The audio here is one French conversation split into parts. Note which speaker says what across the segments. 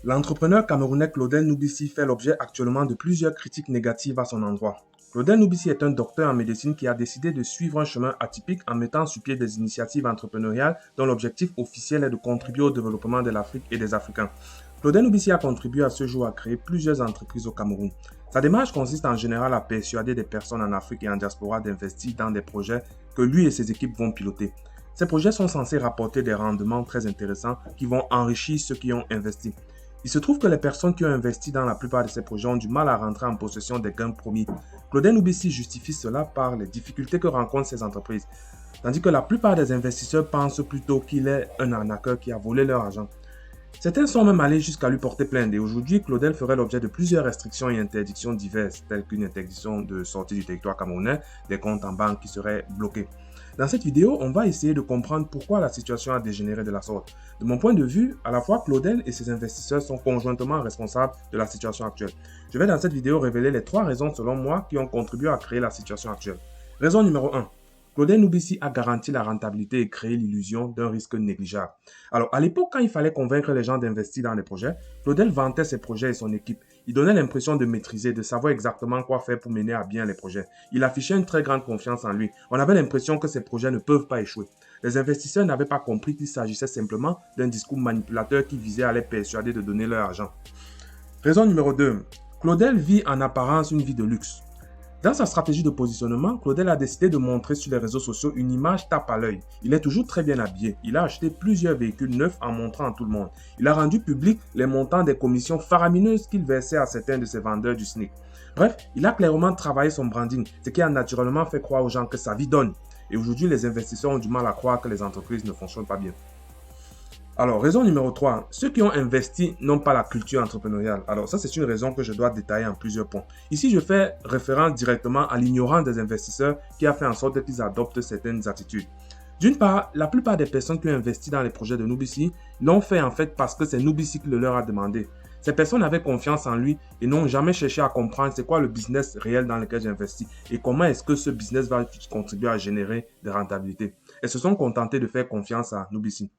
Speaker 1: L'entrepreneur camerounais Claudel Noubissi fait l'objet actuellement de plusieurs critiques négatives à son endroit. Claudel Noubissi est un docteur en médecine qui a décidé de suivre un chemin atypique en mettant sur pied des initiatives entrepreneuriales dont l'objectif officiel est de contribuer au développement de l'Afrique et des Africains. Claudel Noubissi a contribué à ce jour à créer plusieurs entreprises au Cameroun. Sa démarche consiste en général à persuader des personnes en Afrique et en diaspora d'investir dans des projets que lui et ses équipes vont piloter. Ces projets sont censés rapporter des rendements très intéressants qui vont enrichir ceux qui ont investi. Il se trouve que les personnes qui ont investi dans la plupart de ces projets ont du mal à rentrer en possession des gains promis. Claudel Noubissi justifie cela par les difficultés que rencontrent ces entreprises, tandis que la plupart des investisseurs pensent plutôt qu'il est un arnaqueur qui a volé leur argent. Certains sont même allés jusqu'à lui porter plainte et aujourd'hui, Claudel ferait l'objet de plusieurs restrictions et interdictions diverses, telles qu'une interdiction de sortie du territoire camerounais, des comptes en banque qui seraient bloqués. Dans cette vidéo, on va essayer de comprendre pourquoi la situation a dégénéré de la sorte. De mon point de vue, à la fois Claudel et ses investisseurs sont conjointement responsables de la situation actuelle. Je vais dans cette vidéo révéler les 3 raisons selon moi qui ont contribué à créer la situation actuelle. Raison numéro 1. Claudel Noubissi a garanti la rentabilité et créé l'illusion d'un risque négligeable. Alors, à l'époque, quand il fallait convaincre les gens d'investir dans les projets, Claudel vantait ses projets et son équipe. Il donnait l'impression de maîtriser, de savoir exactement quoi faire pour mener à bien les projets. Il affichait une très grande confiance en lui. On avait l'impression que ces projets ne peuvent pas échouer. Les investisseurs n'avaient pas compris qu'il s'agissait simplement d'un discours manipulateur qui visait à les persuader de donner leur argent. Raison numéro 2. Claudel vit en apparence une vie de luxe. Dans sa stratégie de positionnement, Claudel a décidé de montrer sur les réseaux sociaux une image tape à l'œil. Il est toujours très bien habillé. Il a acheté plusieurs véhicules neufs en montrant à tout le monde. Il a rendu public les montants des commissions faramineuses qu'il versait à certains de ses vendeurs du SNIC. Bref, il a clairement travaillé son branding, ce qui a naturellement fait croire aux gens que sa vie donne. Et aujourd'hui, les investisseurs ont du mal à croire que les entreprises ne fonctionnent pas bien. Alors, raison numéro 3, ceux qui ont investi n'ont pas la culture entrepreneuriale. Alors, ça, c'est une raison que je dois détailler en plusieurs points. Ici, je fais référence directement à l'ignorance des investisseurs qui a fait en sorte qu'ils adoptent certaines attitudes. D'une part, la plupart des personnes qui ont investi dans les projets de Noubissi l'ont fait en fait parce que c'est Noubissi qui le leur a demandé. Ces personnes avaient confiance en lui et n'ont jamais cherché à comprendre c'est quoi le business réel dans lequel j'investis et comment est-ce que ce business va contribuer à générer des rentabilités. Elles se sont contentées de faire confiance à Noubissi.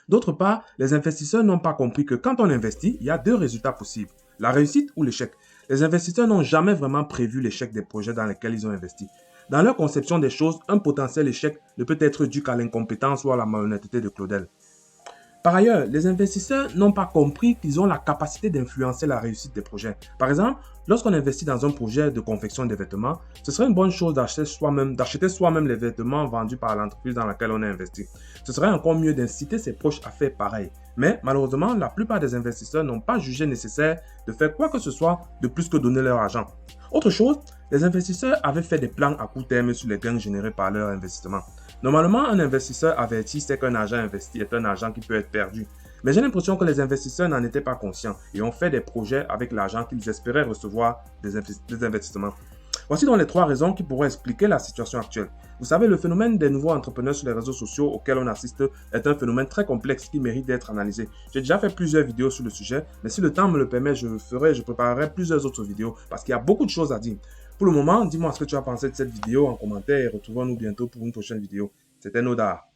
Speaker 1: D'autre part, les investisseurs n'ont pas compris que quand on investit, il y a 2 résultats possibles, la réussite ou l'échec. Les investisseurs n'ont jamais vraiment prévu l'échec des projets dans lesquels ils ont investi. Dans leur conception des choses, un potentiel échec ne peut être dû qu'à l'incompétence ou à la malhonnêteté de Claudel. Par ailleurs, les investisseurs n'ont pas compris qu'ils ont la capacité d'influencer la réussite des projets. Par exemple, lorsqu'on investit dans un projet de confection des vêtements, ce serait une bonne chose d'acheter soi-même les vêtements vendus par l'entreprise dans laquelle on a investi. Ce serait encore mieux d'inciter ses proches à faire pareil. Mais malheureusement, la plupart des investisseurs n'ont pas jugé nécessaire de faire quoi que ce soit de plus que donner leur argent. Autre chose, les investisseurs avaient fait des plans à court terme sur les gains générés par leur investissement. Normalement, un investisseur averti sait qu'un argent investi est un argent qui peut être perdu. Mais j'ai l'impression que les investisseurs n'en étaient pas conscients et ont fait des projets avec l'argent qu'ils espéraient recevoir des investissements. Voici donc les 3 raisons qui pourraient expliquer la situation actuelle. Vous savez, le phénomène des nouveaux entrepreneurs sur les réseaux sociaux auquel on assiste est un phénomène très complexe qui mérite d'être analysé. J'ai déjà fait plusieurs vidéos sur le sujet, mais si le temps me le permet, je préparerai plusieurs autres vidéos parce qu'il y a beaucoup de choses à dire. Pour le moment, dis-moi ce que tu as pensé de cette vidéo en commentaire et retrouvons-nous bientôt pour une prochaine vidéo. C'était Noda.